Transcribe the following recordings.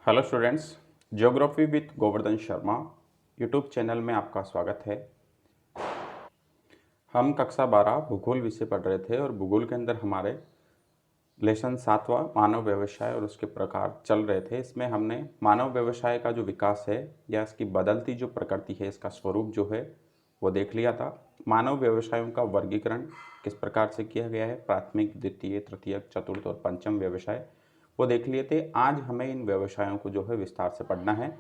Hello students, geography with Govardhan Sharma YouTube channel में आपका स्वागत है। हम कक्षा 12 भूगोल विषय पढ़ रहे थे और भूगोल के अंदर हमारे लेसन 7वां मानव व्यवसाय और उसके प्रकार चल रहे थे। इसमें हमने मानव व्यवसाय का जो विकास है या इसकी बदलती जो प्रकृति है, इसका स्वरूप जो है वो देख लिया था। मानव व्यवसायों का वर्गीकरण किस प्रकार से किया गया है, प्राथमिक, द्वितीय, तृतीयक, चतुर्थ और पंचम व्यवसाय वो देख लिए थे। आज हमें इन व्यवसायों को जो है विस्तार से पढ़ना है।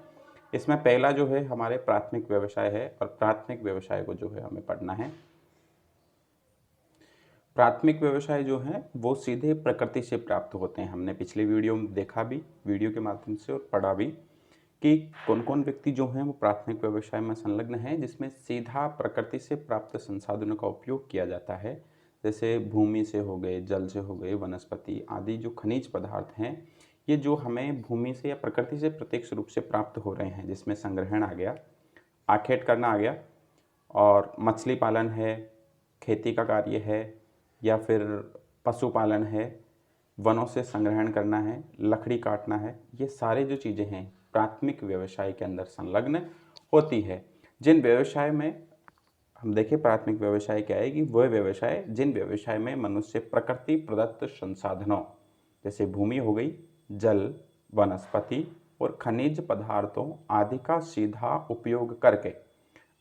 इसमें पहला जो है हमारे प्राथमिक व्यवसाय है और प्राथमिक व्यवसाय को जो है हमें पढ़ना है। प्राथमिक व्यवसाय जो है वो सीधे प्रकृति से प्राप्त होते हैं। हमने पिछले वीडियो में देखा भी, वीडियो के माध्यम से और पढ़ा भी कि कौन कौन व्यक्ति जो हैं वो प्राथमिक व्यवसाय में संलग्न हैं, जिसमें सीधा प्रकृति से प्राप्त संसाधनों का उपयोग किया जाता है। जैसे भूमि से हो गए, जल से हो गए, वनस्पति आदि जो खनिज पदार्थ हैं, ये जो हमें भूमि से या प्रकृति से प्रत्यक्ष रूप से प्राप्त हो रहे हैं, जिसमें संग्रहण आ गया, आखेट करना आ गया, और मछली पालन है, खेती का कार्य है, या फिर पशुपालन है, वनों से संग्रहण करना है, लकड़ी काटना है, ये सारे जो चीज़ें हैं प्राथमिक व्यवसाय के अंदर संलग्न होती है। जिन व्यवसाय में हम देखें, प्राथमिक व्यवसाय क्या है कि वह व्यवसाय जिन व्यवसाय में मनुष्य प्रकृति प्रदत्त संसाधनों जैसे भूमि हो गई, जल, वनस्पति और खनिज पदार्थों आदि का सीधा उपयोग करके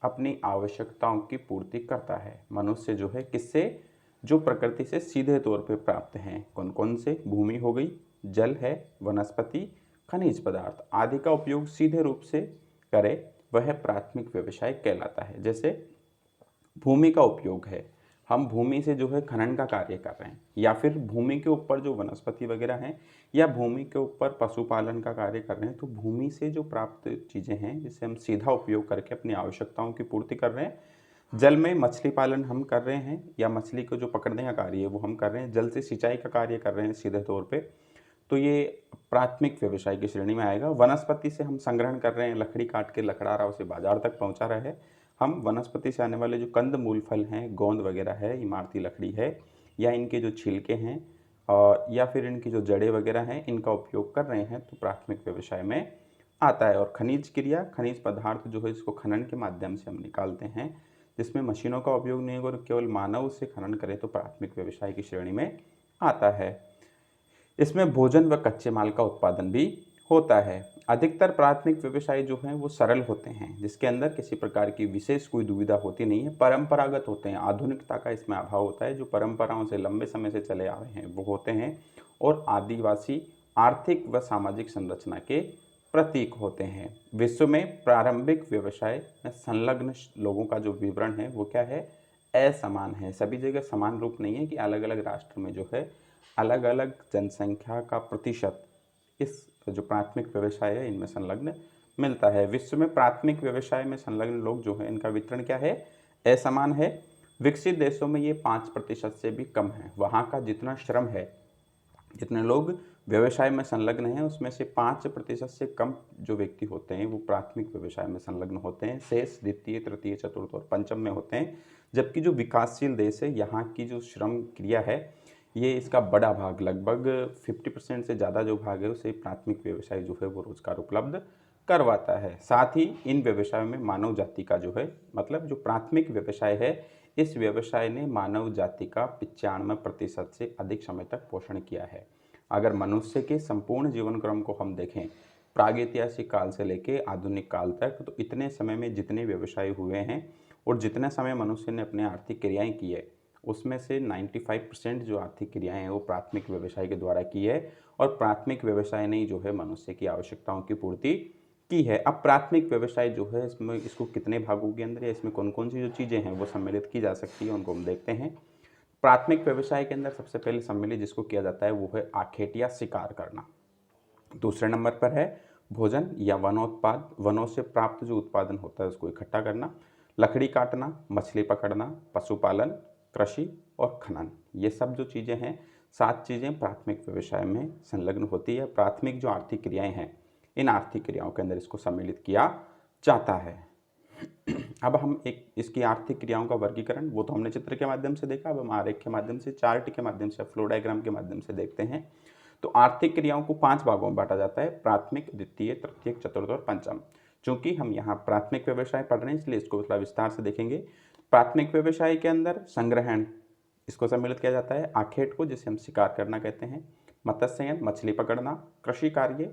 अपनी आवश्यकताओं की पूर्ति करता है। मनुष्य जो है किससे, जो प्रकृति से सीधे तौर पे प्राप्त हैं। कौन कौन से, भूमि हो गई, जल है, वनस्पति, खनिज पदार्थ आदि का उपयोग सीधे रूप से करे, वह प्राथमिक व्यवसाय कहलाता है। जैसे भूमि का उपयोग है, हम भूमि से जो है खनन का कार्य कर रहे हैं, या फिर भूमि के ऊपर जो वनस्पति वगैरह हैं, या भूमि के ऊपर पशुपालन का कार्य कर रहे हैं, तो भूमि से जो प्राप्त चीज़ें हैं जिसे हम सीधा उपयोग करके अपनी आवश्यकताओं की पूर्ति कर रहे हैं। जल में मछली पालन हम कर रहे हैं, या मछली को जो पकड़ने का कार्य है वो हम कर रहे हैं, जल से सिंचाई का कार्य कर रहे हैं सीधे तौर पे, तो ये प्राथमिक व्यवसाय की श्रेणी में आएगा। वनस्पति से हम संग्रहण कर रहे हैं, लकड़ी काट के लकड़ा उसे बाजार तक पहुंचा रहे हैं। हम वनस्पति से आने वाले जो कंद मूल फल हैं, गोंद वगैरह है, इमारती लकड़ी है, या इनके जो छिलके हैं और या फिर इनकी जो जड़ें वगैरह हैं, इनका उपयोग कर रहे हैं, तो प्राथमिक व्यवसाय में आता है। और खनिज क्रिया, खनिज पदार्थ जो है इसको खनन के माध्यम से हम निकालते हैं, जिसमें मशीनों का उपयोग नहीं होगा, केवल मानव से खनन करे, तो प्राथमिक व्यवसाय की श्रेणी में आता है। इसमें भोजन व कच्चे माल का उत्पादन भी होता है। अधिकतर प्राथमिक व्यवसाय जो हैं वो सरल होते हैं, जिसके अंदर किसी प्रकार की विशेष कोई दुविधा होती नहीं है, परंपरागत होते हैं। आधुनिकता का इसमें अभाव होता है। जो परंपराओं से लंबे समय से चले आ रहे हैं वो होते हैं, और आदिवासी आर्थिक व सामाजिक संरचना के प्रतीक होते हैं। विश्व में प्रारंभिक व्यवसाय में संलग्न लोगों का जो विवरण है वो क्या है, असमान है। सभी जगह समान रूप नहीं है कि अलग अलग राष्ट्र में जो है अलग अलग जनसंख्या का प्रतिशत इस जो प्राथमिक व्यवसाय है इनमें संलग्न मिलता है। विश्व में प्राथमिक व्यवसाय में संलग्न लोग जो है इनका वितरण क्या है, असमान है। विकसित देशों में ये 5% से भी कम है। वहाँ का जितना श्रम है, जितने लोग व्यवसाय में संलग्न हैं, उसमें से 5% से कम जो व्यक्ति होते हैं वो प्राथमिक व्यवसाय में संलग्न होते हैं। शेष द्वितीय, तृतीय, चतुर्थ और पंचम में होते हैं। जबकि जो विकासशील देश है, यहाँ की जो श्रम क्रिया है, ये इसका बड़ा भाग, लगभग 50% से ज़्यादा जो भाग है उसे प्राथमिक व्यवसाय जो है वो रोजगार उपलब्ध करवाता है। साथ ही इन व्यवसायों में मानव जाति का जो है, मतलब जो प्राथमिक व्यवसाय है, इस व्यवसाय ने मानव जाति का 95% से अधिक समय तक पोषण किया है। अगर मनुष्य के संपूर्ण जीवन क्रम को हम देखें, प्रागैतिहासिक काल से लेकर आधुनिक काल तक, तो इतने समय में जितने व्यवसाय हुए हैं और जितने समय मनुष्य ने अपनी आर्थिक क्रियाएं की है, उसमें से 95% जो आर्थिक क्रियाएं हैं वो प्राथमिक व्यवसाय के द्वारा की है, और प्राथमिक व्यवसाय ने ही जो है मनुष्य की आवश्यकताओं की पूर्ति की है। अब प्राथमिक व्यवसाय जो है इसमें, इसको कितने भागों के अंदर या इसमें कौन कौन सी जो चीज़ें हैं वो सम्मिलित की जा सकती है, उनको हम देखते हैं। प्राथमिक व्यवसाय के अंदर सबसे पहले सम्मिलित जिसको किया जाता है वो है आखेट या शिकार करना। दूसरे नंबर पर है भोजन या वनोत्पाद, वनों से प्राप्त जो उत्पादन होता है उसको इकट्ठा करना, लकड़ी काटना, मछली पकड़ना, पशुपालन, कृषि और खनन। ये सब जो चीज़ें हैं, 7 चीज़ें प्राथमिक व्यवसाय में संलग्न होती है। प्राथमिक जो आर्थिक क्रियाएं हैं, इन आर्थिक क्रियाओं के अंदर इसको सम्मिलित किया जाता है। अब हम एक इसकी आर्थिक क्रियाओं का वर्गीकरण, वो तो हमने चित्र के माध्यम से देखा, अब हम आरेख के माध्यम से, चार्ट के माध्यम से, फ्लो डायग्राम के माध्यम से देखते हैं। तो आर्थिक क्रियाओं को 5 भागों में बांटा जाता है, प्राथमिक, द्वितीय, तृतीयक, चतुर्थ और पंचम। चूंकि हम यहाँ प्राथमिक व्यवसाय पढ़ रहे हैं इसलिए इसको थोड़ा विस्तार से देखेंगे। प्राथमिक व्यवसाय के अंदर संग्रहण इसको सम्मिलित किया जाता है, आखेट को जिसे हम शिकार करना कहते हैं, मत्स्ययन मछली पकड़ना, कृषि कार्य,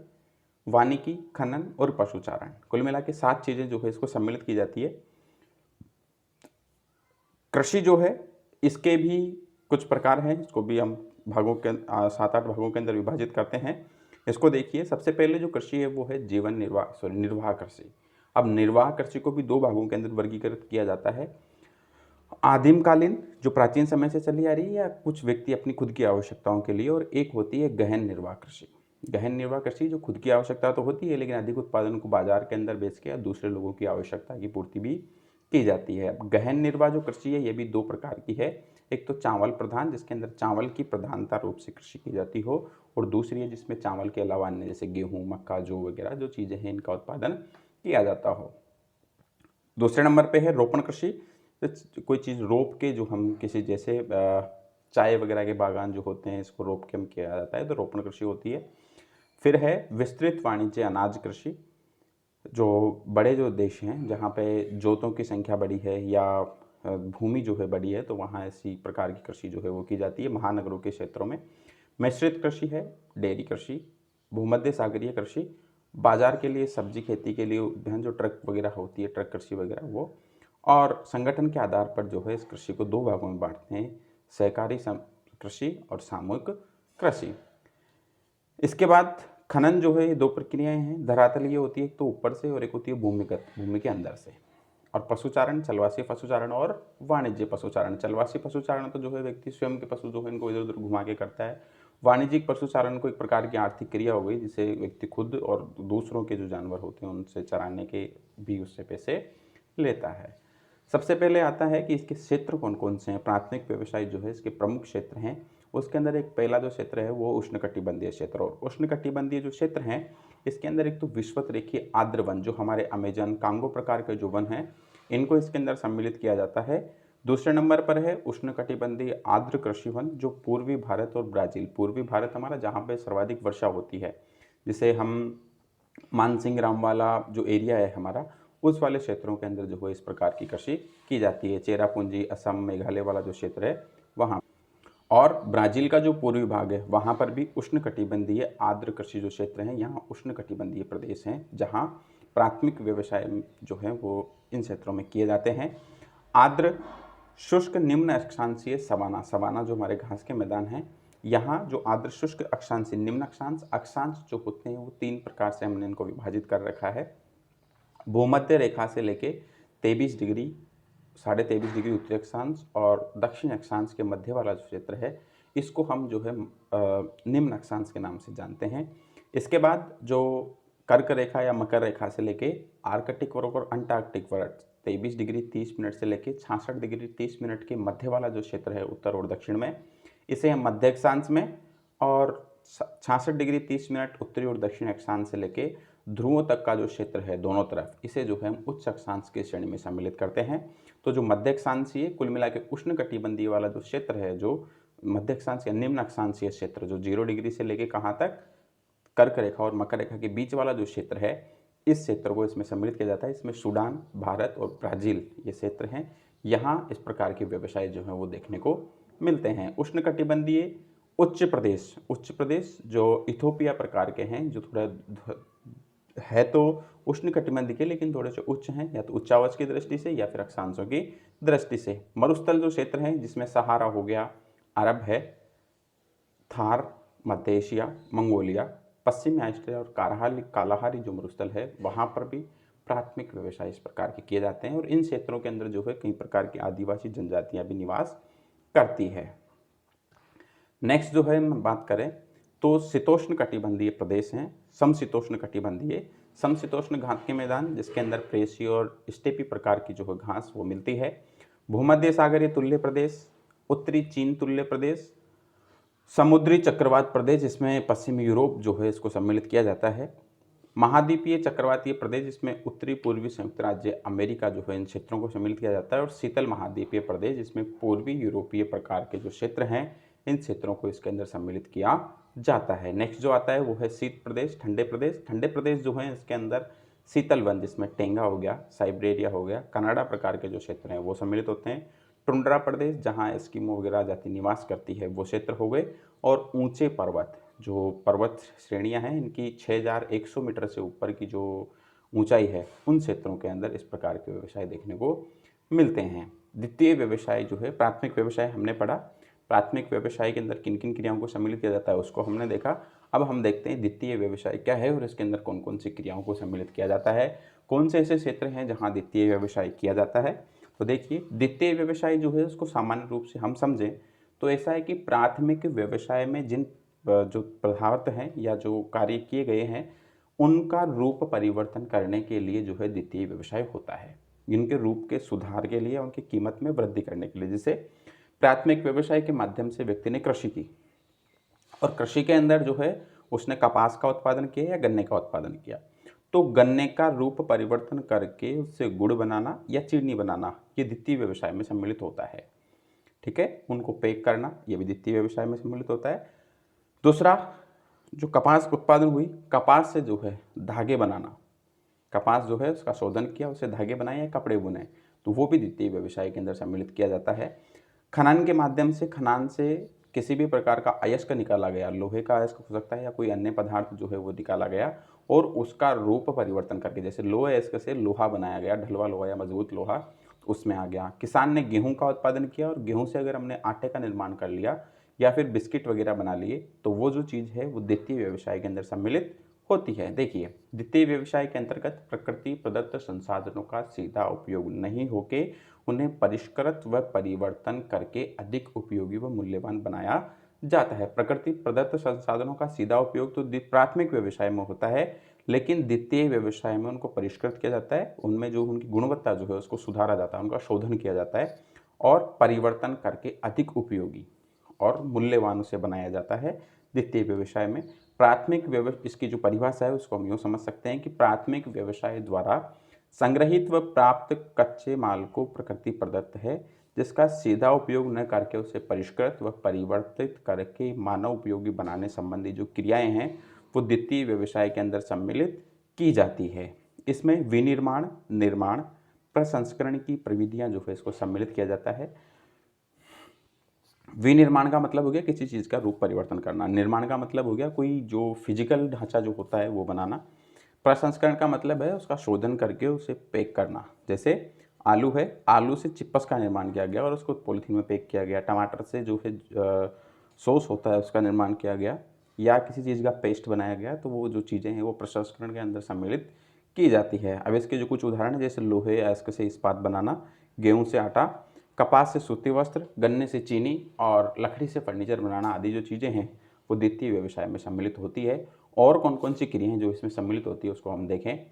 वानिकी, खनन और पशुचारण। कुल मिला के 7 चीजें जो है इसको सम्मिलित की जाती है। कृषि जो है इसके भी कुछ प्रकार हैं, इसको भी हम भागों के 7-8 भागों के अंदर विभाजित करते हैं। इसको देखिए, सबसे पहले जो कृषि है वो है जीवन निर्वाह कृषि। अब निर्वाह कृषि को भी 2 भागों के अंदर वर्गीकृत किया जाता है। आदिमकालीन जो प्राचीन समय से चली आ रही है या कुछ व्यक्ति अपनी खुद की आवश्यकताओं के लिए, और एक होती है गहन निर्वाह कृषि। गहन निर्वाह कृषि जो खुद की आवश्यकता तो होती है लेकिन अधिक उत्पादन को बाजार के अंदर बेच के या दूसरे लोगों की आवश्यकता की पूर्ति भी की जाती है। अब गहन निर्वाह जो कृषि है ये भी 2 प्रकार की है। एक तो चावल प्रधान जिसके अंदर चावल की प्रधानता रूप से कृषि की जाती हो, और दूसरी है जिसमें चावल के अलावा अन्य जैसे गेहूँ, मक्का, जौ वगैरह जो चीज़ें हैं इनका उत्पादन किया जाता हो। दूसरे नंबर पे है रोपण कृषि। तो कोई चीज़ रोप के जो हम किसी जैसे चाय वगैरह के बागान जो होते हैं इसको रोप के हम किया जाता है, तो रोपण कृषि होती है। फिर है विस्तृत वाणिज्य अनाज कृषि। जो बड़े जो देश हैं जहाँ पे जोतों की संख्या बड़ी है या भूमि जो है बड़ी है तो वहाँ ऐसी प्रकार की कृषि जो है वो की जाती है। महानगरों के क्षेत्रों में मिश्रित कृषि है, डेयरी कृषि, भूमध्य सागरीय कृषि, बाजार के लिए सब्जी खेती के लिए उद्यान जो ट्रक वगैरह होती है, ट्रक कृषि वगैरह वो, और संगठन के आधार पर जो है इस कृषि को 2 भागों में बांटते हैं, सहकारी कृषि और सामूहिक कृषि। इसके बाद खनन जो है ये 2 प्रक्रियाएं हैं, धरातलीय होती है एक तो ऊपर से और एक होती है भूमिगत, भूमि के अंदर से। और पशुचारण, चलवासी पशुचारण और वाणिज्य पशुचारण। चलवासी पशुचारण तो जो है व्यक्ति स्वयं के पशु जो है इनको इधर उधर घुमा के करता है। वाणिज्यिक पशुचारण को एक प्रकार की आर्थिक क्रिया हो गई जिसे व्यक्ति खुद और दूसरों के जो जानवर होते हैं उनसे चराने के भी उससे पैसे लेता है। सबसे पहले आता है कि इसके क्षेत्र कौन कौन से हैं। प्राथमिक व्यवसाय जो है इसके प्रमुख क्षेत्र हैं, उसके अंदर एक पहला जो क्षेत्र है वो उष्णकटिबंधीय क्षेत्र। और उष्णकटिबंधीय जो क्षेत्र हैं इसके अंदर एक तो विषुवत-रेखीय आर्द्र वन जो हमारे अमेजन, कांगो प्रकार के जो वन हैं इनको इसके अंदर सम्मिलित किया जाता है। दूसरे नंबर पर है उष्णकटिबंधीय आर्द्र कृषि वन जो पूर्वी भारत और ब्राज़ील, पूर्वी भारत हमारा जहाँ पे सर्वाधिक वर्षा होती है, जिसे हम मानसिंह राम वाला जो एरिया है हमारा, उस वाले क्षेत्रों के अंदर जो है इस प्रकार की कृषि की जाती है। चेरापूंजी, असम, मेघालय वाला जो क्षेत्र है वहाँ, और ब्राज़ील का जो पूर्वी भाग है वहाँ पर भी उष्णकटिबंधीय आर्द्र कृषि जो क्षेत्र हैं, यहाँ उष्णकटिबंधीय प्रदेश हैं जहाँ प्राथमिक व्यवसाय जो है वो इन क्षेत्रों में किए जाते हैं। आर्द्र शुष्क निम्न अक्षांशीय सवाना, सवाना जो हमारे घास के मैदान हैं, यहाँ जो आर्द्र शुष्क अक्षांशीय निम्न अक्षांश, अक्षांश जो होते हैं वो 3 प्रकार से हमने इनको विभाजित कर रखा है। भूमध्य रेखा से लेके 23 डिग्री, 23.5 डिग्री उत्तरी अक्षांश और दक्षिण अक्षांश के मध्य वाला जो क्षेत्र है इसको हम जो है निम्न अक्षांश के नाम से जानते हैं। इसके बाद जो कर्क रेखा या मकर रेखा से लेके आर्कटिक वर्ग और अंटार्कटिक वर्ग 23 डिग्री 30 मिनट से लेके 66 डिग्री 30 मिनट के मध्य वाला जो क्षेत्र है उत्तर और दक्षिण में, इसे हम मध्य अक्षांश में, और 66 डिग्री 30 मिनट उत्तरी और दक्षिण अक्षांश से लेके ध्रुवों तक का जो क्षेत्र है दोनों तरफ, इसे जो है हम उच्च अक्षांश के श्रेणी में सम्मिलित करते हैं। तो जो मध्य अक्षांशीय कुल मिला के उष्णकटिबंधीय वाला जो क्षेत्र है, जो मध्य अक्षांश या निम्न अक्षांशीय क्षेत्र जो 0 डिग्री से लेके कहाँ तक कर्क रेखा और मकर रेखा के बीच वाला जो क्षेत्र है, इस क्षेत्र को इसमें सम्मिलित किया जाता है। इसमें सूडान, भारत और ब्राज़ील ये क्षेत्र हैं। यहाँ इस प्रकार के व्यवसाय जो हैं वो देखने को मिलते हैं। उष्णकटिबंधीय उच्च प्रदेश जो इथोपिया प्रकार के हैं, जो थोड़ा है तो उष्णकटिबंधीय के लेकिन थोड़े से उच्च हैं, या तो उच्चावच की दृष्टि से या फिर अक्षांशों की दृष्टि से। मरुस्थल जो क्षेत्र हैं जिसमें सहारा हो गया, अरब है, थार, मध्य एशिया, मंगोलिया, पश्चिमी ऑस्ट्रेलिया और कालाहारी जो मरुस्थल है वहाँ पर भी प्राथमिक व्यवसाय इस प्रकार के किए जाते हैं। और इन क्षेत्रों के अंदर जो है कई प्रकार की आदिवासी जनजातियाँ भी निवास करती है। नेक्स्ट जो है हम बात करें तो शीतोष्ण कटिबंधीय प्रदेश हैं, समशीतोष्ण कटिबंधीय, समशीतोष्ण घास के मैदान जिसके अंदर प्रेसी और स्टेपी प्रकार की जो है घास वो मिलती है। भूमध्य सागरीय तुल्य प्रदेश, उत्तरी चीन तुल्य प्रदेश, समुद्री चक्रवात प्रदेश जिसमें पश्चिमी यूरोप जो है इसको सम्मिलित किया जाता है। महाद्वीपीय चक्रवातीय प्रदेश जिसमें उत्तरी पूर्वी संयुक्त राज्य अमेरिका जो है इन क्षेत्रों को सम्मिलित किया जाता है। और शीतल महाद्वीपीय प्रदेश जिसमें पूर्वी यूरोपीय प्रकार के जो क्षेत्र हैं इन क्षेत्रों को इसके अंदर सम्मिलित किया जाता है। नेक्स्ट जो आता है वो है शीत प्रदेश, ठंडे प्रदेश। ठंडे प्रदेश जो हैं इसके अंदर शीतल वन जिसमें टेंगा हो गया, साइबेरिया हो गया, कनाडा प्रकार के जो क्षेत्र हैं वो सम्मिलित होते हैं। टुंड्रा प्रदेश जहाँ एस्किमो वगैरह जाति निवास करती है वो क्षेत्र हो गए। और ऊंचे पर्वत, जो पर्वत श्रेणियां हैं इनकी 6100 मीटर से ऊपर की जो ऊंचाई है उन क्षेत्रों के अंदर इस प्रकार के व्यवसाय देखने को मिलते हैं। द्वितीय व्यवसाय जो है, प्राथमिक व्यवसाय हमने पढ़ा, प्राथमिक व्यवसाय के अंदर किन किन क्रियाओं को सम्मिलित किया जाता है उसको हमने देखा। अब हम देखते हैं द्वितीय व्यवसाय क्या है और इसके अंदर कौन कौन सी क्रियाओं को सम्मिलित किया जाता है, कौन से ऐसे क्षेत्र हैं जहाँ द्वितीय व्यवसाय किया जाता है। तो देखिए, द्वितीय व्यवसाय जो है उसको सामान्य रूप से हम समझें तो ऐसा है कि प्राथमिक व्यवसाय में जिन जो पदार्थ हैं या जो कार्य किए गए हैं उनका रूप परिवर्तन करने के लिए जो है द्वितीय व्यवसाय होता है। इनके रूप के सुधार के लिए, उनकी कीमत में वृद्धि करने के लिए। जैसे प्राथमिक व्यवसाय के माध्यम से व्यक्ति ने कृषि की और कृषि के अंदर जो है उसने कपास का उत्पादन किया या गन्ने का उत्पादन किया, तो गन्ने का रूप परिवर्तन करके उससे गुड़ बनाना या चीनी बनाना ये द्वितीय व्यवसाय में सम्मिलित होता है। ठीक है, उनको पैक करना ये भी द्वितीय व्यवसाय में सम्मिलित होता है। दूसरा, जो कपास उत्पादन हुई, कपास से जो है धागे बनाना, कपास जो है उसका शोधन किया, उससे धागे बनाए या कपड़े बुने, तो वो भी द्वितीय व्यवसाय के अंदर सम्मिलित किया जाता है। खनन के माध्यम से, खनन से किसी भी प्रकार का अयस्क निकाला गया, लोहे का अयस्क हो सकता है या कोई अन्य पदार्थ जो है वो निकाला गया और उसका रूप परिवर्तन करके, जैसे लोहे अयस्क से लोहा बनाया गया, ढलवा लोहा या मजबूत लोहा उसमें आ गया। किसान ने गेहूं का उत्पादन किया और गेहूं से अगर हमने आटे का निर्माण कर लिया या फिर बिस्किट वगैरह बना लिए, तो वो जो चीज़ है वो द्वितीय व्यवसाय के अंदर सम्मिलित होती है। देखिए, द्वितीय व्यवसाय के अंतर्गत प्रकृति प्रदत्त संसाधनों का सीधा उपयोग नहीं होके उन्हें परिष्कृत व परिवर्तन करके अधिक उपयोगी व मूल्यवान बनाया जाता है। प्रकृति प्रदत्त संसाधनों का सीधा उपयोग तो प्राथमिक व्यवसाय में होता है, लेकिन द्वितीय व्यवसाय में उनको परिष्कृत किया जाता है, उनमें जो उनकी गुणवत्ता जो है उसको सुधारा जाता है, उनका शोधन किया जाता है और परिवर्तन करके अधिक उपयोगी और मूल्यवान उसे बनाया जाता है द्वितीय व्यवसाय में। प्राथमिक व्यवसाय, इसकी जो परिभाषा है उसको हम यूँ समझ सकते हैं कि प्राथमिक व्यवसाय द्वारा संग्रहित व प्राप्त कच्चे माल को प्रकृति प्रदत्त है, जिसका सीधा उपयोग न करके उसे परिष्कृत व परिवर्तित करके मानव उपयोगी बनाने संबंधी जो क्रियाएं हैं वो द्वितीय व्यवसाय के अंदर सम्मिलित की जाती है। इसमें विनिर्माण, निर्माण, प्रसंस्करण की प्रविधियां जो है इसको सम्मिलित किया जाता है। विनिर्माण का मतलब हो गया किसी चीज़ का रूप परिवर्तन करना, निर्माण का मतलब हो गया कोई जो फिजिकल ढांचा जो होता है वो बनाना, प्रसंस्करण का मतलब है उसका शोधन करके उसे पैक करना। जैसे आलू है, आलू से चिप्स का निर्माण किया गया और उसको पॉलीथीन में पैक किया गया। टमाटर से जो है सॉस होता है उसका निर्माण किया गया या किसी चीज़ का पेस्ट बनाया गया, तो वो जो चीज़ें हैं वो प्रसंस्करण के अंदर सम्मिलित की जाती है। अब इसके जो कुछ उदाहरण है, जैसे लोहे या अयस्क से इस्पात बनाना, गेहूँ से आटा, कपास से सूती वस्त्र, गन्ने से चीनी और लकड़ी से फर्नीचर बनाना आदि जो चीज़ें हैं वो द्वितीय व्यवसाय में सम्मिलित होती है। और कौन कौन सी क्रियाएं जो इसमें सम्मिलित होती है उसको हम देखें।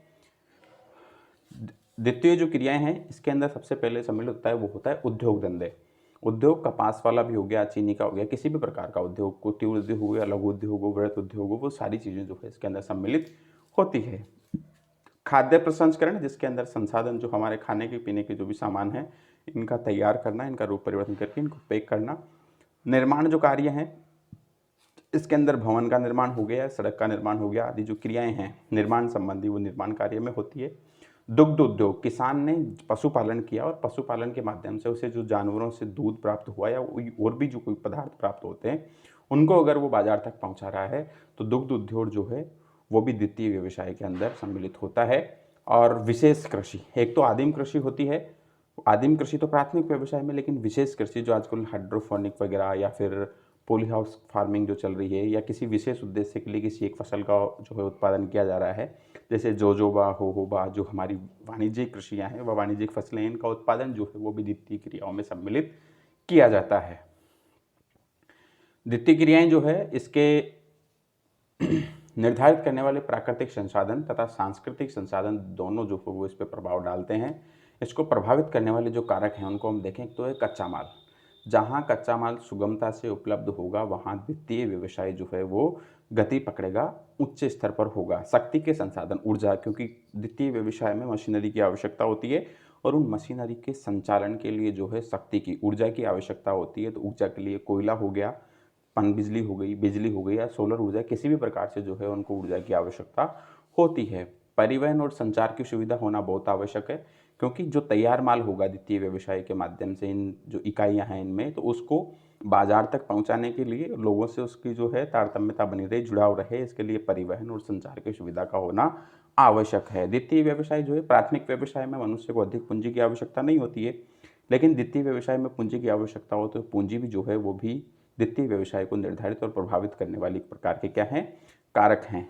द्वितीय जो क्रियाएं हैं इसके अंदर सबसे पहले सम्मिलित होता है वो होता है उद्योग धंधे। उद्योग कपास वाला भी हो गया, चीनी का हो गया, किसी भी प्रकार का उद्योग, कुटीर उद्योग हो गया, लघु उद्योग हो, वृहत उद्योग हो, वो सारी चीज़ें जो है इसके अंदर सम्मिलित होती है। खाद्य प्रसंस्करण, जिसके अंदर संसाधन जो हमारे खाने के पीने के जो भी सामान है इनका तैयार करना, इनका रूप परिवर्तन करके इनको पैक करना। निर्माण जो कार्य हैं इसके अंदर भवन का निर्माण हो गया, सड़क का निर्माण हो गया आदि जो क्रियाएं हैं निर्माण संबंधी वो निर्माण कार्य में होती है। दुग्ध उद्योग, किसान ने पशुपालन किया और पशुपालन के माध्यम से उसे जो जानवरों से दूध प्राप्त हुआ या और भी जो कोई पदार्थ प्राप्त होते हैं उनको अगर वो बाजार तक पहुंचा रहा है तो दुग्ध उद्योग जो है वो भी द्वितीय व्यवसाय के अंदर सम्मिलित होता है। और विशेष कृषि, एक तो आदिम कृषि होती है, आदिम कृषि तो प्राथमिक व्यवसाय में, लेकिन विशेष कृषि जो आजकल हाइड्रोपोनिक वगैरह या फिर पॉली हाउस फार्मिंग जो चल रही है या किसी विशेष उद्देश्य के लिए किसी एक फसल का जो है उत्पादन किया जा रहा है, जैसे जोजोबा, होहोबा, जो हमारी वाणिज्यिक कृषियाँ हैं व वाणिज्यिक फसलें हैं, इनका उत्पादन जो है वो भी द्वितीय क्रियाओं में सम्मिलित किया जाता है। द्वितीय क्रियाएं जो है इसके निर्धारित करने वाले प्राकृतिक संसाधन तथा सांस्कृतिक संसाधन दोनों जो है वो इस पर प्रभाव डालते हैं। इसको प्रभावित करने वाले जो कारक हैं उनको हम देखें तो है कच्चा माल। जहाँ कच्चा माल सुगमता से उपलब्ध होगा वहाँ द्वितीय व्यवसाय जो है वो गति पकड़ेगा, उच्च स्तर पर होगा। शक्ति के संसाधन, ऊर्जा, क्योंकि द्वितीय व्यवसाय में मशीनरी की आवश्यकता होती है और उन मशीनरी के संचालन के लिए जो है शक्ति की, ऊर्जा की आवश्यकता होती है। तो ऊर्जा के लिए कोयला हो गया, पनबिजली हो गई, बिजली हो गई या सोलर ऊर्जा, किसी भी प्रकार से जो है उनको ऊर्जा की आवश्यकता होती है। परिवहन और संचार की सुविधा होना बहुत आवश्यक है, क्योंकि जो तैयार माल होगा द्वितीय व्यवसाय के माध्यम से, इन जो इकाइयाँ हैं इनमें, तो उसको बाजार तक पहुंचाने के लिए लोगों से उसकी जो है तारतम्यता बनी रहे, जुड़ाव रहे, इसके लिए परिवहन और संचार की सुविधा का होना आवश्यक है। द्वितीय व्यवसाय जो है, प्राथमिक व्यवसाय में मनुष्य को अधिक पूंजी की आवश्यकता नहीं होती है, लेकिन द्वितीय व्यवसाय में पूंजी की आवश्यकता हो, तो पूंजी भी जो है वो भी द्वितीय व्यवसाय को निर्धारित और प्रभावित करने वाली प्रकार के क्या हैं, कारक हैं।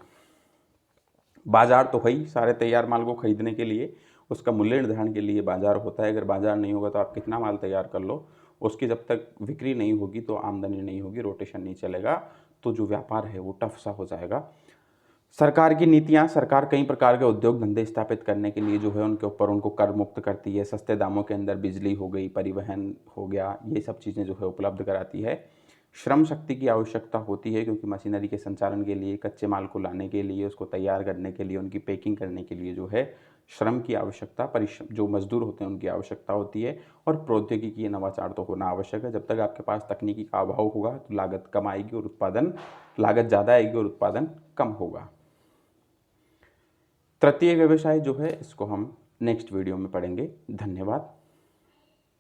बाजार तो है ही, सारे तैयार माल को खरीदने के लिए, उसका मूल्य निर्धारण के लिए बाजार होता है। अगर बाजार नहीं होगा तो आप कितना माल तैयार कर लो, उसकी जब तक बिक्री नहीं होगी तो आमदनी नहीं होगी, रोटेशन नहीं चलेगा, तो जो व्यापार है वो टफ सा हो जाएगा। सरकार की नीतियां, सरकार कई प्रकार के उद्योग धंधे स्थापित करने के लिए जो है उनके ऊपर उनको कर मुक्त करती है, सस्ते दामों के अंदर बिजली हो गई, परिवहन हो गया, ये सब चीज़ें जो है उपलब्ध कराती है। श्रम शक्ति की आवश्यकता होती है, क्योंकि मशीनरी के संचालन के लिए, कच्चे माल को लाने के लिए, उसको तैयार करने के लिए, उनकी पैकिंग करने के लिए जो है श्रम की आवश्यकता, परिश्रम, जो मजदूर होते हैं उनकी आवश्यकता होती है। और प्रौद्योगिकी या नवाचार तो होना आवश्यक है। जब तक आपके पास तकनीकी का अभाव होगा तो लागत कम आएगी और उत्पादन, लागत ज़्यादा आएगी और उत्पादन कम होगा। तृतीय व्यवसाय जो है इसको हम नेक्स्ट वीडियो में पढ़ेंगे। धन्यवाद।